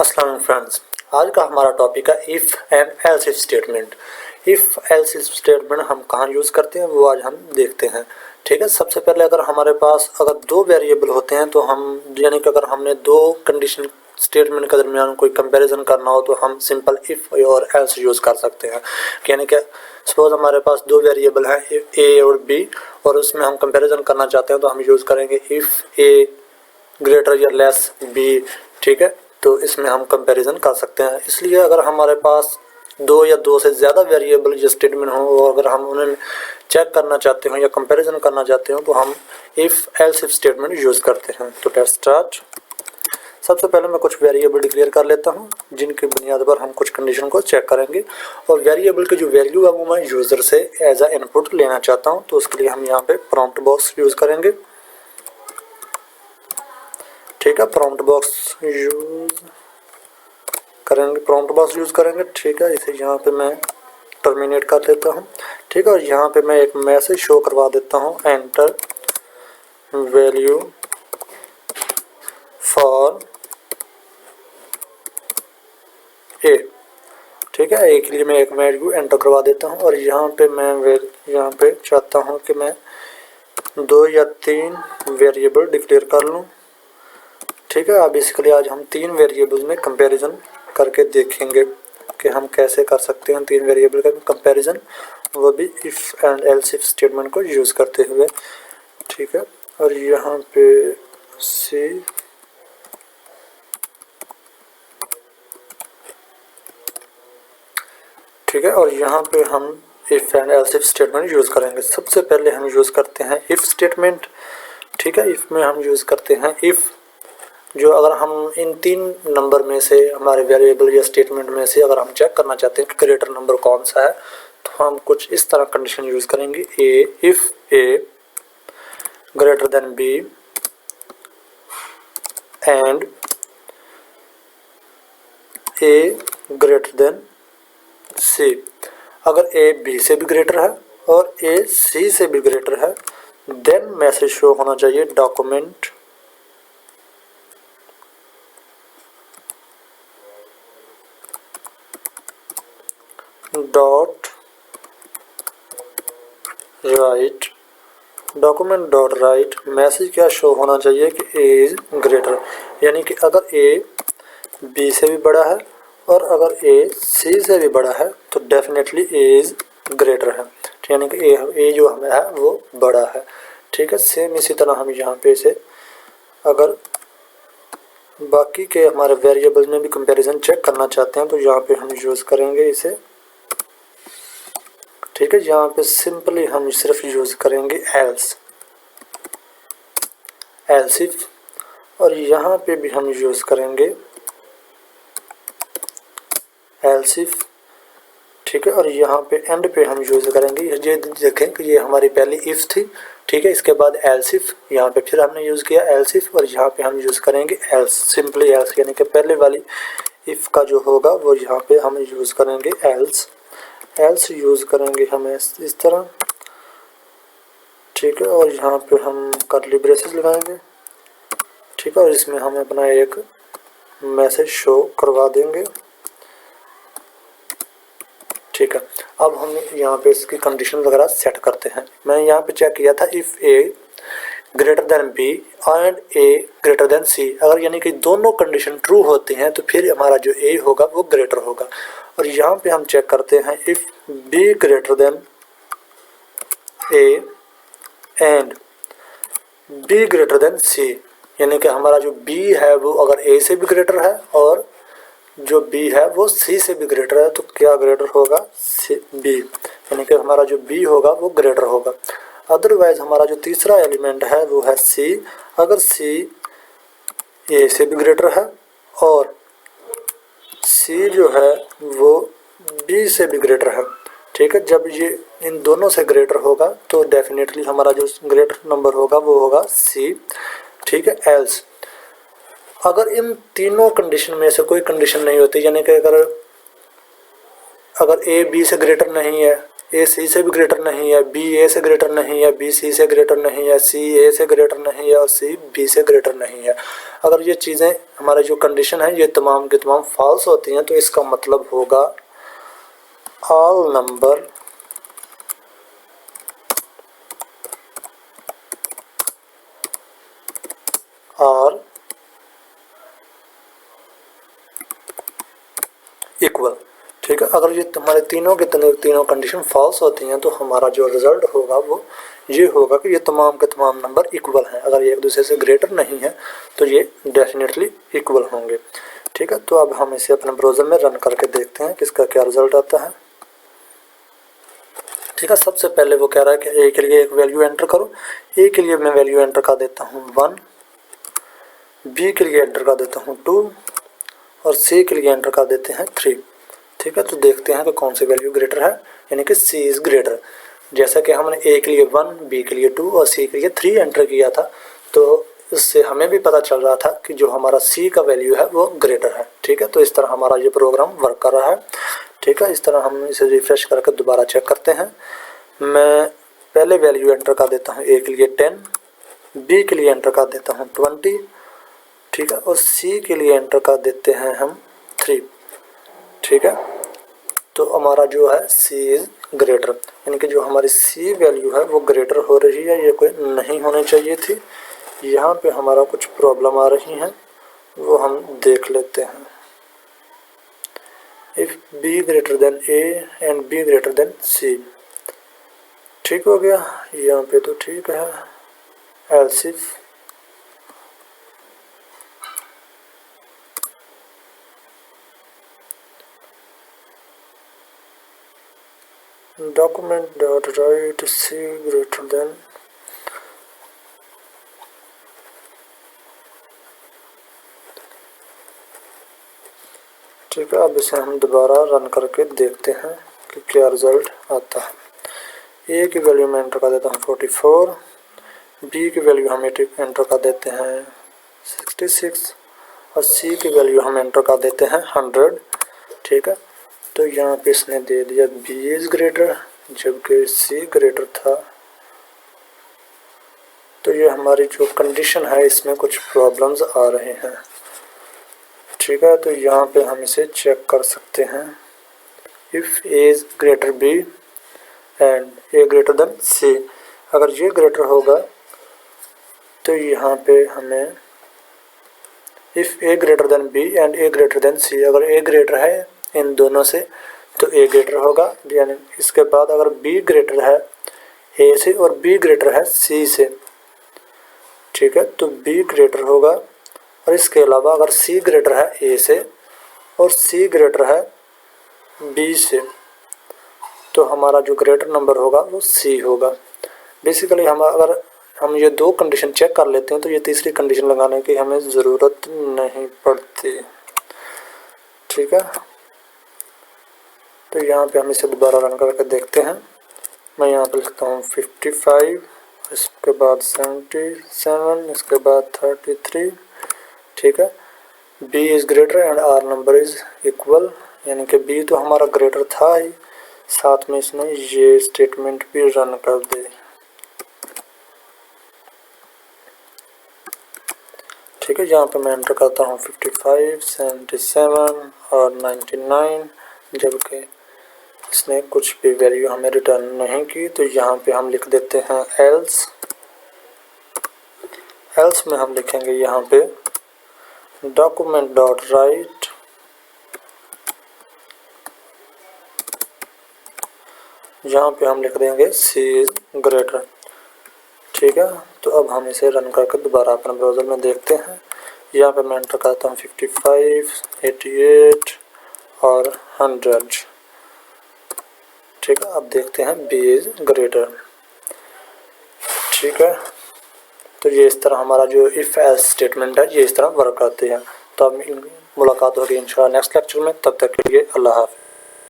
अस्सलाम फ्रेंड्स, आज का हमारा टॉपिक है if and else if statement. If else if statement हम कहाँ यूज़ करते हैं वो आज हम देखते हैं। ठीक है, सबसे पहले अगर हमारे पास अगर दो वेरिएबल होते हैं तो हम यानी कि अगर हमने दो कंडीशन स्टेटमेंट के दरमियान कोई कंपैरिजन करना हो तो हम सिंपल इफ़ और एल्स यूज़ कर सकते हैं। यानी कि सपोज हमारे पास दो वेरिएबल हैं ए और बी और उसमें हम कंपैरिजन करना चाहते हैं तो हम यूज़ करेंगे इफ़ ए ग्रेटर या लेस बी। ठीक है, तो इसमें हम कंपैरिजन कर सकते हैं। इसलिए अगर हमारे पास दो या दो से ज़्यादा वेरिएबल या स्टेटमेंट हो और अगर हम उन्हें चेक करना चाहते हो या कंपैरिजन करना चाहते हो तो हम if else if statement use करते हैं। तो लेट्स स्टार्ट। सबसे पहले मैं कुछ वेरिएबल डिक्लेयर कर लेता हूं जिनकी बुनियाद पर हम कुछ कंडीशन को चेक करेंगे और वेरिएबल की जो वैल्यू है वो मैं यूज़र से एज अ इनपुट लेना चाहता हूं। तो उसके लिए हम यहाँ पे प्रॉम्प्ट बॉक्स यूज़ करेंगे। ठीक है, प्रॉम्प्ट बॉक्स यूज़ करेंगे। ठीक है, इसे यहाँ पे मैं टर्मिनेट कर देता हूँ। ठीक है, और यहाँ पे मैं एक मैसेज शो करवा देता हूँ, एंटर वैल्यू फॉर ए। ठीक है, ए के लिए मैं एक वैल्यू एंटर करवा देता हूँ और यहाँ पे मैं यहाँ पे चाहता हूँ कि मैं दो या तीन वेरिएबल डिक्लेयर कर लूँ। ठीक है, अब बेसिकली आज हम तीन वेरिएबल्स में कंपैरिजन करके देखेंगे कि हम कैसे कर सकते हैं तीन वेरिएबल का कंपैरिजन, वो भी if and else if statement को यूज़ करते हुए। ठीक है, और यहाँ पे सी ठीक है, और यहाँ पे हम if and else if statement use करेंगे। सबसे पहले हम यूज़ करते हैं इफ़ स्टेटमेंट। ठीक है, इफ़ में हम यूज़ करते हैं इफ़ जो अगर हम इन तीन नंबर में से हमारे वेरिएबल या स्टेटमेंट में से अगर हम चेक करना चाहते हैं कि ग्रेटर नंबर कौन सा है तो हम कुछ इस तरह कंडीशन यूज़ करेंगे। A if A greater than B and A greater than C. अगर ए बी से भी ग्रेटर है और ए सी से भी ग्रेटर है देन मैसेज शो होना चाहिए डॉक्यूमेंट डॉट राइट मैसेज क्या शो होना चाहिए कि ए इज़ ग्रेटर, यानी कि अगर ए बी से भी बड़ा है और अगर ए सी से भी बड़ा है तो डेफिनेटली ए इज़ ग्रेटर है, यानी कि ए जो हमें है वो बड़ा है। ठीक है, सेम इसी तरह हम यहाँ पे इसे अगर बाकी के हमारे वेरिएबल्स में भी कंपैरिजन चेक करना चाहते हैं तो यहाँ पे हम यूज़ करेंगे इसे। ठीक है, यहाँ पे सिंपली हम सिर्फ यूज़ करेंगे एल्स इफ, और यहाँ पे भी हम यूज़ करेंगे एल्स इफ। ठीक है, और यहाँ पे एंड पे हम यूज़ करेंगे, ये देखें कि ये हमारी पहली इफ़ थी। ठीक है, इसके बाद एल्स इफ, यहाँ पे फिर हमने यूज़ किया एल्स इफ और यहाँ पे हम यूज़ करेंगे एल्स, सिंपली एल्स, यानी कि पहले वाली इफ़ का जो होगा वो यहाँ पे हम यूज़ करेंगे एल्स यूज़ करेंगे हम इस तरह। ठीक है, और यहाँ पे हम कर्ली ब्रेसेस लगाएंगे। ठीक है, और इसमें हम अपना एक मैसेज शो करवा देंगे। ठीक है, अब हम यहाँ पे इसकी कंडीशन वगैरह सेट करते हैं। मैंने यहाँ पे चेक किया था if A greater than B and A greater than C, अगर यानी कि दोनों कंडीशन ट्रू होती हैं तो फिर हमारा जो ए होगा वो ग्रेटर होगा। और यहाँ पे हम चेक करते हैं if B greater than A and B greater than C, यानी कि हमारा जो बी है वो अगर ए से भी ग्रेटर है और जो बी है वो सी से भी ग्रेटर है तो क्या ग्रेटर होगा, बी, यानी कि हमारा जो बी होगा वो ग्रेटर होगा। अदरवाइज हमारा जो तीसरा एलिमेंट है वो है सी, अगर सी ए से भी ग्रेटर है और सी जो है वो बी से भी ग्रेटर है। ठीक है, जब ये इन दोनों से ग्रेटर होगा तो डेफिनेटली हमारा जो ग्रेटर नंबर होगा वो होगा सी। ठीक है, एल्स अगर इन तीनों कंडीशन में से कोई कंडीशन नहीं होती, यानी कि अगर ए बी से ग्रेटर नहीं है, ए सी से भी ग्रेटर नहीं है, बी ए से ग्रेटर नहीं है, बी सी से ग्रेटर नहीं है, सी ए से ग्रेटर नहीं है और सी बी से ग्रेटर नहीं है, अगर ये चीज़ें हमारे जो कंडीशन है ये तमाम की तमाम फॉल्स होती हैं, तो इसका मतलब होगा ऑल नंबर आर इक्वल। ठीक है, अगर ये हमारे तीनों के तीनों कंडीशन फॉल्स होती हैं तो हमारा जो रिजल्ट होगा वो ये होगा कि ये तमाम के तमाम नंबर इक्वल हैं। अगर ये एक दूसरे से ग्रेटर नहीं है तो ये डेफिनेटली इक्वल होंगे। ठीक है, तो अब हम इसे अपने ब्राउज़र में रन करके देखते हैं कि इसका क्या रिजल्ट आता है। ठीक है, सबसे पहले वो कह रहा है कि ए के लिए एक वैल्यू एंटर करो। ए के लिए मैं वैल्यू एंटर कर देता हूँ 1, बी के लिए एंटर कर देता हूँ 2 और सी के लिए एंटर कर देते हैं 3। ठीक है, तो देखते हैं कि कौन सी वैल्यू ग्रेटर है, यानी कि सी इज़ ग्रेटर। जैसा कि हमने ए के लिए 1, बी के लिए 2 और सी के लिए 3 एंटर किया था, तो इससे हमें भी पता चल रहा था कि जो हमारा सी का वैल्यू है वो ग्रेटर है। ठीक है, तो इस तरह हमारा ये प्रोग्राम वर्क कर रहा है। ठीक है, इस तरह हम इसे रिफ्रेश करके दोबारा चेक करते हैं। मैं पहले वैल्यू एंटर कर देता हूँ ए के लिए 10, बी के लिए एंटर कर देता हूँ 20। ठीक है, और सी के लिए एंटर कर देते हैं हम 3। ठीक है, तो हमारा जो है सी इज़ ग्रेटर, यानी कि जो हमारी सी वैल्यू है वो ग्रेटर हो रही है। ये कोई नहीं होनी चाहिए थी, यहाँ पे हमारा कुछ प्रॉब्लम आ रही है, वो हम देख लेते हैं। If B greater than A and B greater than C, ठीक हो गया, यहाँ पे तो ठीक है। Else if document dot write c greater than ठीक है, अब इसे हम दोबारा रन करके देखते हैं कि क्या रिजल्ट आता है। ए की वैल्यू में एंटर कर देता हूँ 44, बी की वैल्यू हम एंटर कर देते हैं 66 और सी की वैल्यू हम एंटर कर देते हैं 100। ठीक है, तो यहाँ पे इसने दे दिया बी इज़ ग्रेटर जबकि सी ग्रेटर था, तो ये हमारी जो कंडीशन है इसमें कुछ प्रॉब्लम्स आ रहे हैं। ठीक है, तो यहाँ पे हम इसे चेक कर सकते हैं। If A is greater B and A greater than C, अगर ये ग्रेटर होगा तो यहाँ पे हमें if A greater than B and A greater than C, अगर ए ग्रेटर है इन दोनों से तो ए ग्रेटर होगा, यानी इसके बाद अगर बी ग्रेटर है ए से और बी ग्रेटर है सी से, ठीक है, तो बी ग्रेटर होगा। और इसके अलावा अगर सी ग्रेटर है ए से और सी ग्रेटर है बी से, तो हमारा जो ग्रेटर नंबर होगा वो सी होगा। बेसिकली हम अगर हम ये दो कंडीशन चेक कर लेते हैं तो ये तीसरी कंडीशन लगाने की हमें ज़रूरत नहीं पड़ती। ठीक है, तो यहाँ पे हम इसे दोबारा रन करके देखते हैं। मैं यहाँ पे लिखता हूँ 55, इसके बाद 77, इसके बाद 33। ठीक है, B is greater and R number is equal, यानी कि बी तो हमारा ग्रेटर था ही, साथ में इसने ये स्टेटमेंट भी रन कर दे। ठीक है, यहाँ पे मैं एंटर करता हूँ 55, 77 और 99, जबकि इसने कुछ भी वैल्यू हमें रिटर्न नहीं की। तो यहाँ पे हम लिख देते हैं एल्स। एल्स में हम लिखेंगे यहाँ पे डॉक्यूमेंट डॉट राइट यहाँ पे हम लिख देंगे सी इज़ ग्रेटर। ठीक है, तो अब हम इसे रन करके दोबारा अपने ब्राउज़र में देखते हैं। यहाँ पे मैं एंटर करता हूँ 55, 88 और 100। ठीक है, अब देखते हैं बी इज़ ग्रेटर। ठीक है, तो ये इस तरह हमारा जो इफ़ एल्स स्टेटमेंट है ये इस तरह वर्क करते हैं। तो अब मुलाकात होगी इंशाल्लाह नेक्स्ट लेक्चर में, तब तक के लिए अल्लाह हाफ़िज़।